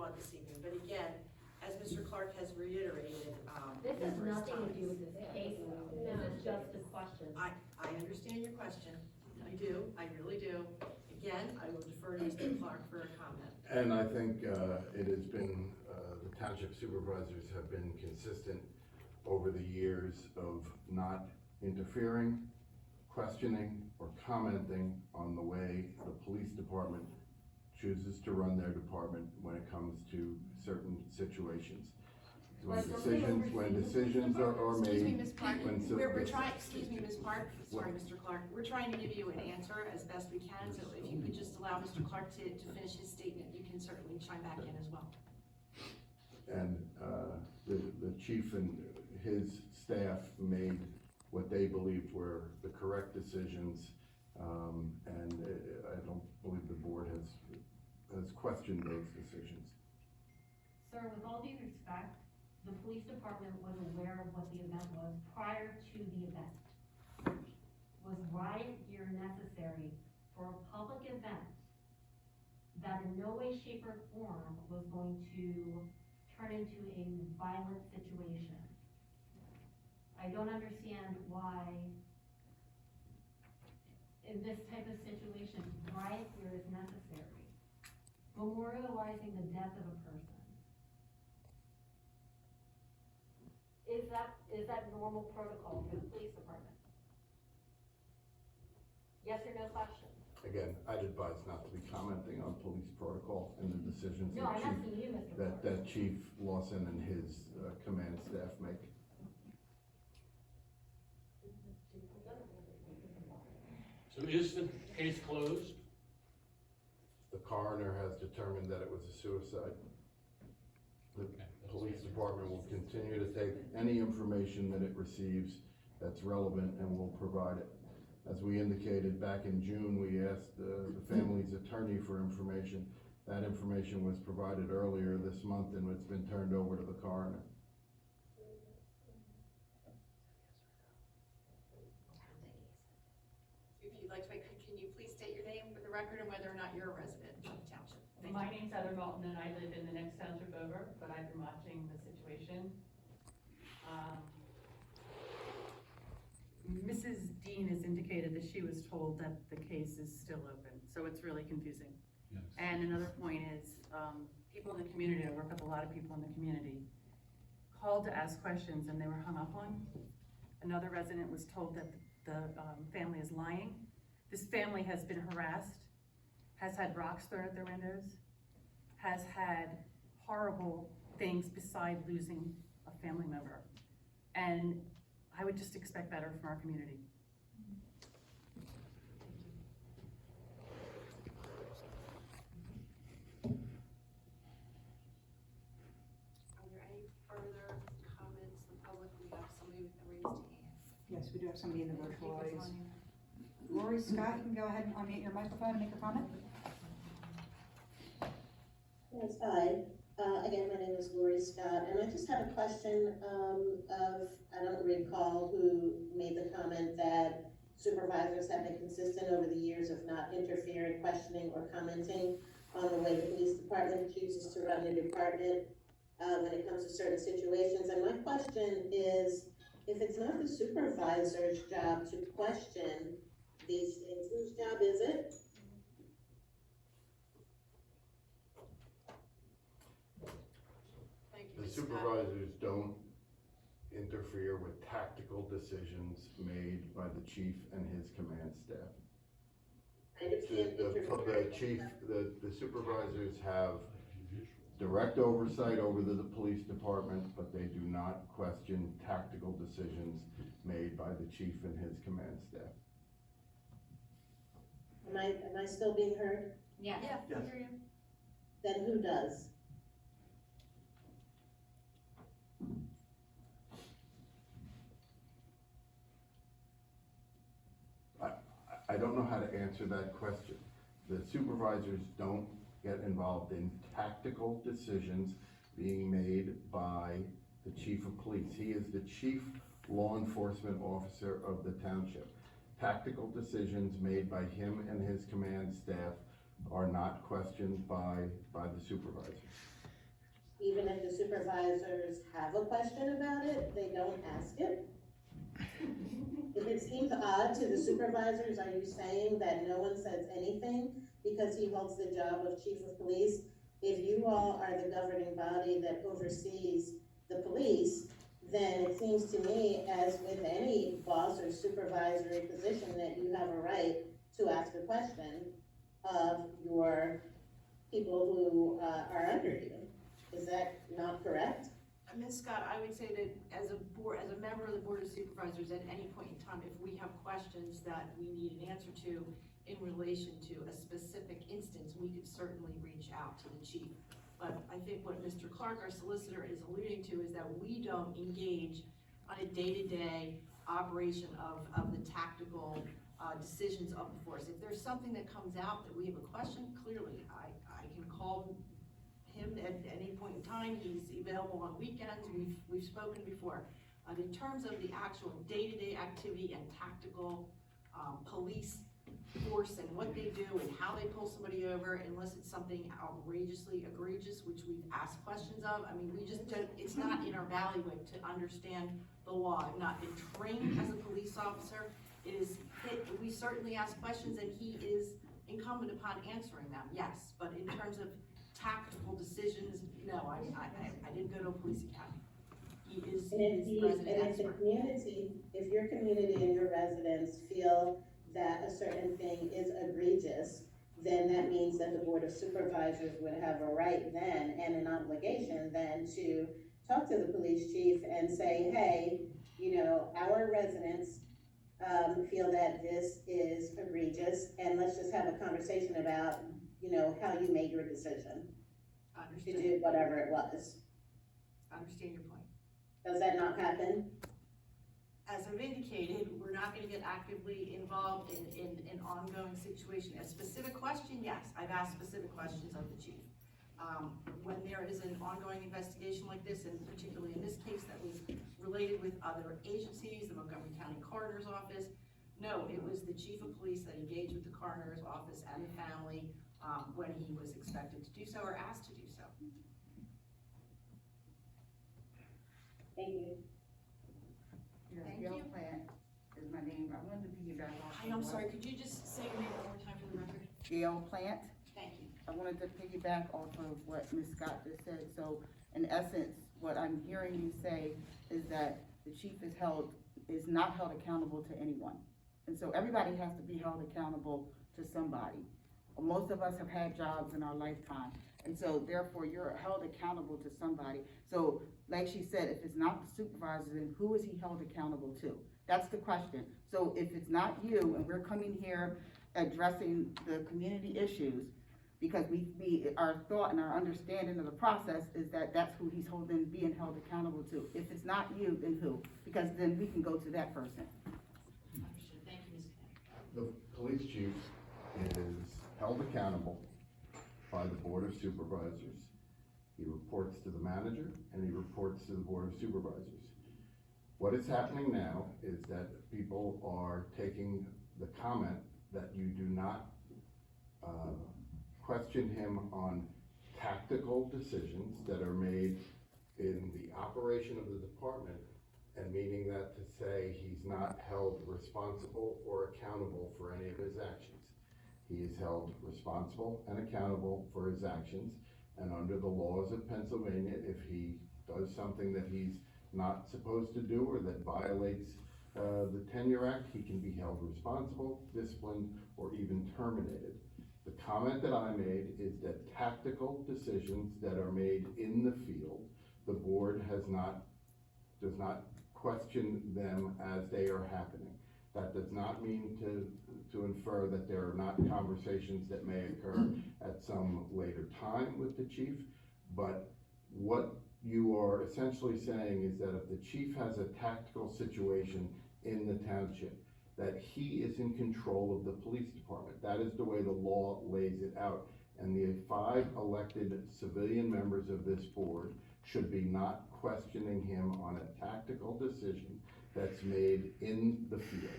on this evening, but again, as Mr. Clark has reiterated, This has numerous nothing to do times, with this case, though. This is just a question. I understand your question, I do, I really do. Again, I will defer to Mr. Clark for a comment. And I think it has been, the township supervisors have been consistent over the years of not interfering, questioning, or commenting on the way the police department chooses to run their department when it comes to certain situations. When decisions are made. Excuse me, Ms. Park, when we're trying, excuse me, Ms. Park, sorry, Mr. Clark, we're trying to give you an answer as best we can, so if you could just allow Mr. Clark to finish his statement, you can certainly chime back in as well. And the chief and his staff made what they believed were the correct decisions, and I don't believe the board has questioned those decisions. Sir, with all due respect, the police department was aware of what the event was prior to the event. Was riot gear necessary for a public event that in no way, shape, or form was going to turn into a violent situation? I don't understand why in this type of situation, riot gear is necessary. Memorializing the death of a person. Is that normal protocol for the police department? Yes or no question? Again, I'd advise not to be commenting on police protocol and the decisions No, I'm asking you, Mr. Clark. that Chief Lawson and his command staff make. So is the case closed? The coroner has determined that it was a suicide. The police department will continue to take any information that it receives that's relevant and will provide it. As we indicated back in June, we asked the family's attorney for information. That information was provided earlier this month and it's been turned over to the coroner. If you'd like to make, can you please state your name for the record and whether or not you're a resident of the township? Thank My you. name's Heather Malton and I live in the next township over, but I've been watching the situation. Mrs. Dean has indicated that she was told that the case is still open, so it's really confusing. Yes. And another point is, people in the community, I work with a lot of people in the community, called to ask questions and they were hung up on. Another resident was told that the family is lying. This family has been harassed, has had rocks thrown at their windows, has had horrible things beside losing a family member. And I would just expect better from our community. Are there any further comments from the public? We have somebody with a raised hand. Yes, we do have somebody in the virtual audience. Lori Scott, you can go ahead and unmute your microphone and make a comment. Yes, hi. Again, my name is Lori Scott, and I just have a question I don't recall who made the comment that supervisors have been consistent over the years of not interfering, questioning, or commenting on the way the police department chooses to run their department when it comes to certain situations. And my question is, if it's not the supervisor's job to question these things, whose job is it? Thank you, The Ms. Scott. supervisors don't interfere with tactical decisions made by the chief and his command staff. I understand The supervisors have direct oversight over the police department, but they do not question tactical decisions made by the chief and his command staff. Am I still being heard? Yes. Yeah, Yes. I hear you. Then who does? I don't know how to answer that question. The supervisors don't get involved in tactical decisions being made by the chief of police. He is the chief law enforcement officer of the township. Tactical decisions made by him and his command staff are not questioned by the supervisors. even if the supervisors have a question about it, they don't ask it? If it seems odd to the supervisors, are you saying that no one says anything because he holds the job of chief of police? If you all are the governing body that oversees the police, then it seems to me, as with any boss or supervisory position, that you have a right to ask a question of your people who are under you. Is that not correct? Ms. Scott, I would say that as a board, as a member of the Board of Supervisors, at any point in time, if we have questions that we need an answer to in relation to a specific instance, we could certainly reach out to the chief. But I think what Mr. Clark, our solicitor, is alluding to is that we don't engage on a day-to-day operation of the tactical decisions of the force. If there's something that comes out that we have a question, clearly, I can call him at any point in time. He's available on weekends. We've spoken before. In terms of the actual day-to-day activity and tactical police force and what they do and how they pull somebody over, unless it's something outrageously egregious, which we've asked questions of. I mean, we just don't, it's not in our bailiwick to understand the law. I've not been trained as a police officer. We certainly ask questions and he is incumbent upon answering them, yes. But in terms of tactical decisions, no, I didn't go to a police academy. He is resident expert. If your community and your residents feel that a certain thing is egregious, then that means that the Board of Supervisors would have a right then and an obligation then to talk to the police chief and say, hey, you know, our residents feel that this is egregious, and let's just have a conversation about, you know, how you made your decision to do whatever it was. Understand your point. Does that not happen? As I've indicated, we're not gonna get actively involved in an ongoing situation. A specific question, yes, I've asked specific questions of the chief. When there is an ongoing investigation like this, and particularly in this case that was related with other agencies, the Montgomery County Coroner's Office, no, it was the chief of police that engaged with the coroner's office and the family when he was expected to do so or asked to do so. Thank you. Thank Gail you. Plant is my name. I wanted to piggyback off. Hi, I'm sorry, could you just say your name one more time for the record? Gail Plant. Thank you. I wanted to piggyback off of what Ms. Scott just said. So in essence, what I'm hearing you say is that the chief is not held accountable to anyone. And so everybody has to be held accountable to somebody. Most of us have had jobs in our lifetime. And so therefore you're held accountable to somebody. So like she said, if it's not the supervisor, then who is he held accountable to? That's the question. So if it's not you, and we're coming here addressing the community issues, because our thought and our understanding of the process is that that's who he's being held accountable to. If it's not you, then who? Because then we can go to that person. Understood. Thank you, Ms. Knapp. The police chief is held accountable by the Board of Supervisors. He reports to the manager and he reports to the Board of Supervisors. What is happening now is that people are taking the comment that you do not question him on tactical decisions that are made in the operation of the department, and meaning that to say he's not held responsible or accountable for any of his actions. He is held responsible and accountable for his actions, and under the laws of Pennsylvania, if he does something that he's not supposed to do or that violates the Tenure Act, he can be held responsible, disciplined, or even terminated. The comment that I made is that tactical decisions that are made in the field, the board does not question them as they are happening. That does not mean to infer that there are not conversations that may occur at some later time with the chief, but what you are essentially saying is that if the chief has a tactical situation in the township, that he is in control of the police department. That is the way the law lays it out. And the 5 elected civilian members of this board should be not questioning him on a tactical decision that's made in the field.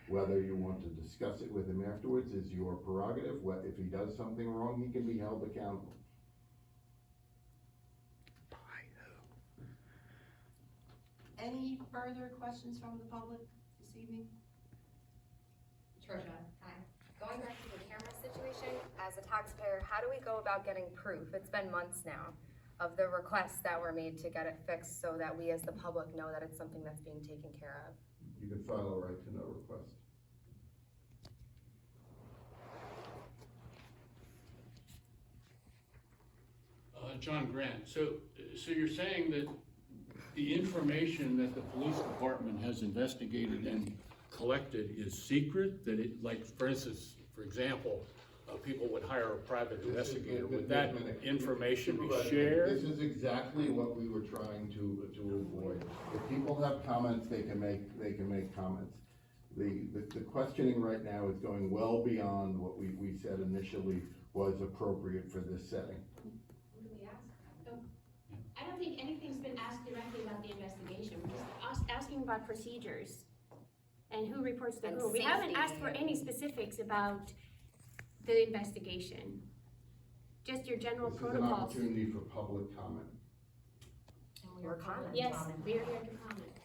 Whether you want to discuss it with him afterwards is your prerogative. If he does something wrong, he can be held accountable. any further questions from the public this evening? Trisha, hi. Going back to the camera situation, as a taxpayer, how do we go about getting proof? It's been months now of the requests that were made to get it fixed so that we as the public know that it's something that's being taken care of. You can file a right to know request. John Grant, so you're saying that the information that the police department has investigated and collected is secret? That it, like, for instance, for example, people would hire a private investigator, would that information be shared? This is exactly what we were trying to avoid. If people have comments, they can make comments. The questioning right now is going well beyond what we said initially was appropriate for this setting. Who do we ask? I don't think anything's been asked directly about the investigation. We're just asking about procedures and who reports to And who. We haven't safety. asked for any specifics about the investigation. Just your general This is an protocols. opportunity for public comment. Your comments Yes, on it. we are here to comment.